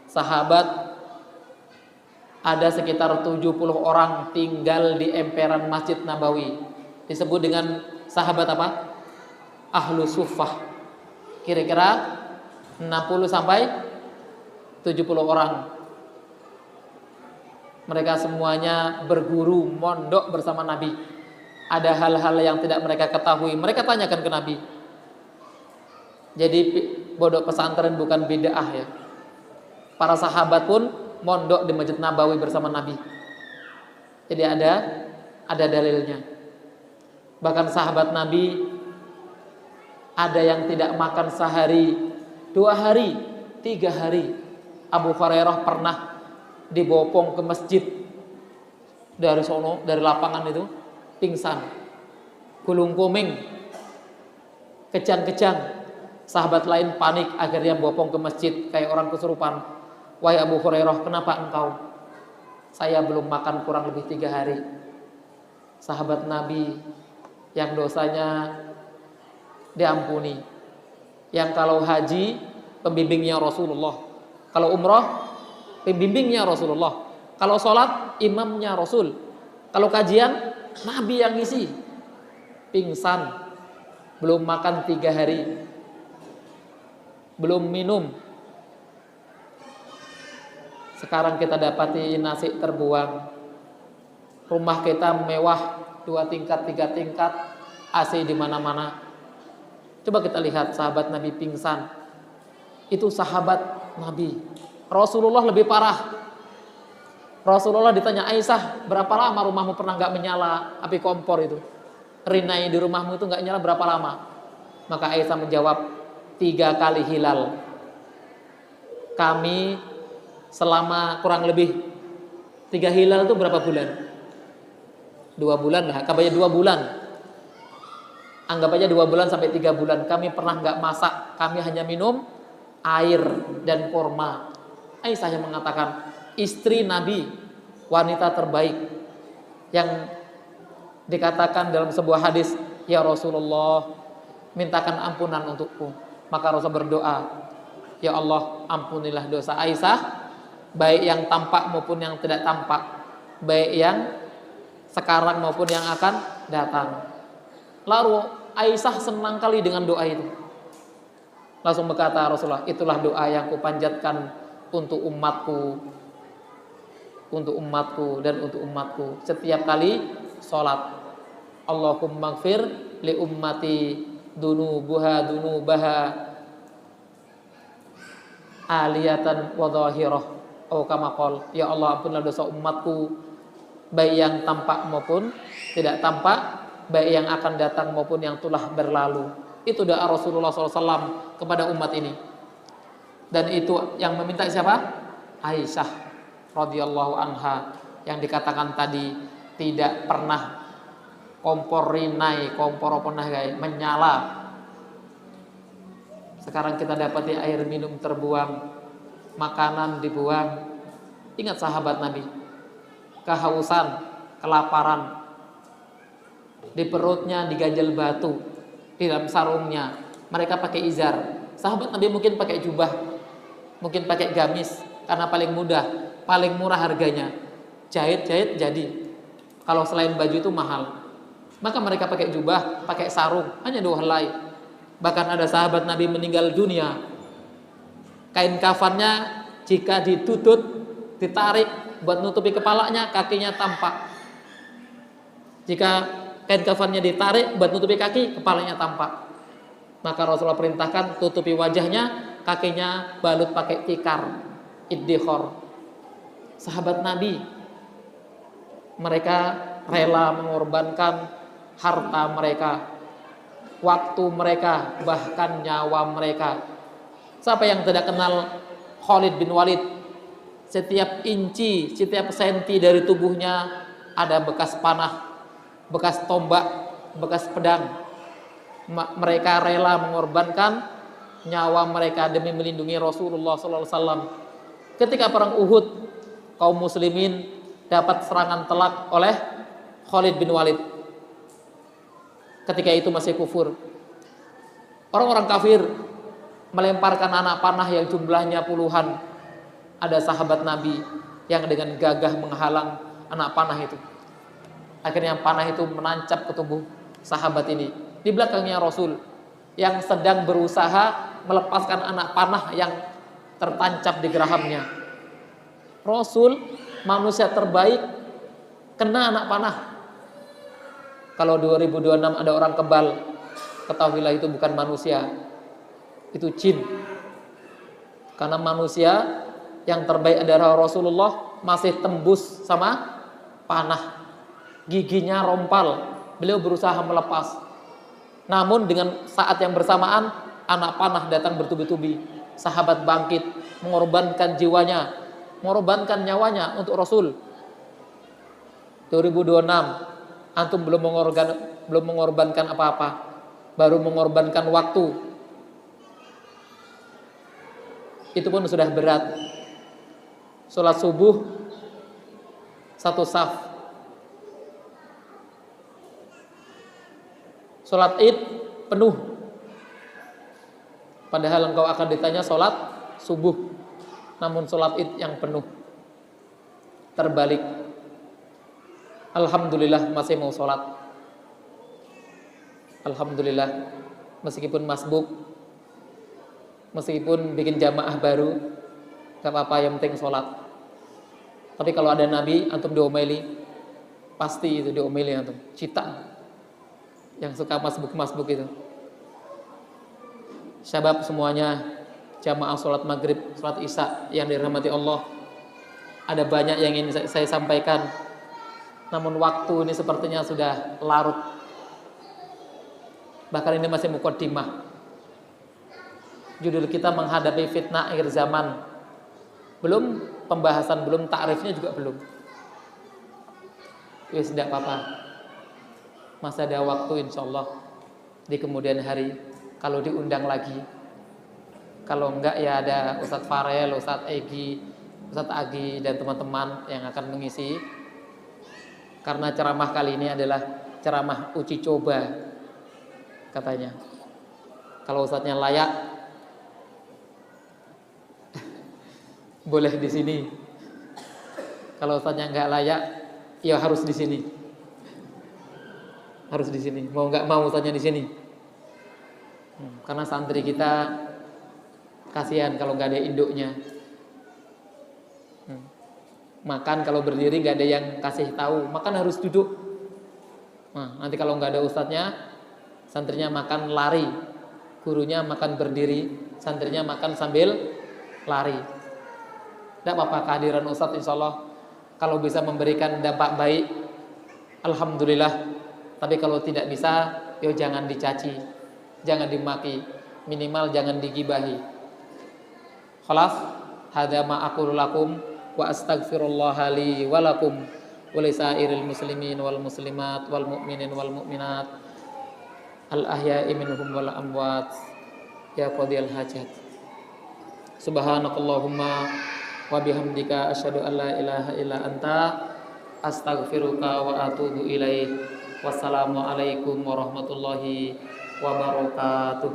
Sahabat ada sekitar 70 orang tinggal di emperan Masjid Nabawi. Disebut dengan sahabat apa? Ahlu Suffah. Kira-kira 60 sampai 70 orang. Mereka semuanya berguru, mondok bersama Nabi. Ada hal-hal yang tidak mereka ketahui, mereka tanyakan ke Nabi. Jadi pondok pesantren bukan bid'ah ya. Para sahabat pun mondok di Masjid Nabawi bersama Nabi. Jadi ada dalilnya. Bahkan sahabat Nabi ada yang tidak makan sehari, 2 hari, 3 hari. Abu Hurairah pernah dibopong ke masjid dari sono, dari lapangan itu, pingsan, gulung komeng, kejang-kejang. Sahabat lain panik, akhirnya bopong ke masjid kayak orang kesurupan. Wahai Abu Hurairah, kenapa engkau? Saya belum makan kurang lebih 3 hari. Sahabat Nabi yang dosanya diampuni, yang kalau haji pembimbingnya Rasulullah, kalau umrah pembimbingnya Rasulullah, kalau sholat imamnya Rasul, kalau kajian Nabi yang ngisi. Pingsan, belum makan 3 hari, belum minum. Sekarang kita dapati nasi terbuang, Rumah kita mewah, 2 tingkat, 3 tingkat, AC di mana-mana. Coba kita lihat sahabat Nabi pingsan. Itu sahabat Nabi. Rasulullah lebih parah. Rasulullah ditanya, Aisyah, berapa lama rumahmu pernah nggak menyala api kompor itu? Rinai di rumahmu itu nggak nyala berapa lama? Maka Aisyah menjawab, 3 kali hilal. Kami selama kurang lebih 3 hilal itu berapa bulan? 2 bulan lah, anggap aja 2 bulan. Anggap aja 2 bulan sampai 3 bulan. Kami pernah nggak masak, kami hanya minum air dan kurma. Aisyah yang mengatakan, istri Nabi, wanita terbaik, yang dikatakan dalam sebuah hadis, ya Rasulullah, mintakan ampunan untukku. Maka Rasul berdoa, ya Allah, ampunilah dosa Aisyah, baik yang tampak maupun yang tidak tampak, baik yang sekarang maupun yang akan datang. Lalu Aisyah senang kali dengan doa itu. Langsung berkata Rasulullah, itulah doa yang kupanjatkan untuk umatku, dan untuk umatku setiap kali sholat. Allahumma gfir li ummati dunubaha aliyatan wa dhahirah. Kama qol, ya Allah, ampunilah dosa umatku, baik yang tampak maupun tidak tampak, baik yang akan datang maupun yang telah berlalu. Itu doa Rasulullah SAW kepada umat ini. Dan itu yang meminta siapa? Aisyah radhiyallahu anha, yang dikatakan tadi tidak pernah kompor rinai, kompor pernah menyala. Sekarang kita dapati air minum terbuang, makanan dibuang. Ingat sahabat Nabi, kehausan, kelaparan, di perutnya diganjel batu, di dalam sarungnya mereka pakai izar. Sahabat Nabi mungkin pakai jubah, mungkin pakai gamis, karena paling mudah, paling murah harganya. Jahit jadi. Kalau selain baju itu mahal, maka mereka pakai jubah, pakai sarung, hanya 2 helai. Bahkan ada sahabat Nabi meninggal dunia, kain kafannya jika ditutut, ditarik buat nutupi kepalanya, kakinya tampak. Jika kain kafannya ditarik buat nutupi kaki, kepalanya tampak. Maka Rasulullah perintahkan tutupi wajahnya, kakinya balut pakai tikar, iddikhor. Sahabat Nabi, mereka rela mengorbankan harta mereka, waktu mereka, bahkan nyawa mereka. Siapa yang tidak kenal Khalid bin Walid? Setiap inci, setiap senti dari tubuhnya ada bekas panah, bekas tombak, bekas pedang. Mereka rela mengorbankan nyawa mereka demi melindungi Rasulullah SAW. Ketika perang Uhud, kaum muslimin dapat serangan telak oleh Khalid bin Walid. Ketika itu masih kufur. Orang-orang kafir melemparkan anak panah yang jumlahnya puluhan. Ada sahabat Nabi yang dengan gagah menghalang anak panah itu. Akhirnya panah itu menancap ke tubuh sahabat ini. Di belakangnya Rasul yang sedang berusaha melepaskan anak panah yang tertancap di gerahamnya. Rasul, manusia terbaik, kena anak panah. Kalau 2026 ada orang kebal, ketahuilah itu bukan manusia, itu jin. Karena manusia yang terbaik adalah Rasulullah, masih tembus sama panah, giginya rompal, beliau berusaha melepas. Namun dengan saat yang bersamaan anak panah datang bertubi-tubi. Sahabat bangkit, mengorbankan jiwanya, mengorbankan nyawanya untuk Rasul. 2026 antum belum mengorbankan apa-apa, baru mengorbankan waktu. Itu pun sudah berat. Sholat subuh 1 saf, sholat id penuh, padahal engkau akan ditanya sholat subuh, namun sholat id yang penuh. Terbalik. Alhamdulillah masih mau sholat. Alhamdulillah, meskipun masbuk, meskipun bikin jamaah baru, gak apa-apa, yang penting sholat. Tapi kalau ada Nabi, antum diomeli, pasti itu diomelin tuh, cita yang suka masbuk itu. Syabab semuanya, jamaah sholat maghrib, sholat isya yang dirahmati Allah, ada banyak yang ingin saya sampaikan, namun waktu ini sepertinya sudah larut. Bahkan ini masih muqaddimah. Judul kita menghadapi fitnah akhir zaman. Belum pembahasan, belum takrifnya juga belum. Wis tidak apa-apa. Masih ada waktu insyaallah di kemudian hari kalau diundang lagi. Kalau enggak ya ada Ustadz Farel, Ustadz Egi, Ustadz Agi dan teman-teman yang akan mengisi. Karena ceramah kali ini adalah ceramah uji coba katanya. Kalau ustadznya layak boleh di sini. Kalau ustadznya nggak layak, ya harus di sini. Harus di sini. Mau nggak mau ustadznya di sini. Karena santri kita kasihan kalau nggak ada induknya. Makan kalau berdiri nggak ada yang kasih tahu. Makan harus duduk. Nah, nanti kalau nggak ada ustadznya, santrinya makan lari, gurunya makan berdiri, santrinya makan sambil lari. Tidak apa-apa kehadiran ustadz, insya Allah kalau bisa memberikan dampak baik, alhamdulillah. Tapi kalau tidak bisa, yo jangan dicaci, jangan dimaki, minimal jangan digibahi. Khalas, hadza ma aqulu lakum wa astaghfirullah li wa lakum wa lisairil muslimin wal muslimat wal mu'minin wal mu'minat al-ahya'i minhum wal amwat ya qadiyal hajat. Subhanakallahumma wa bihamdika asyhadu an la ilaha illa anta astaghfiruka wa atubu ilaik. Wassalamu alaikum warahmatullahi wabarakatuh.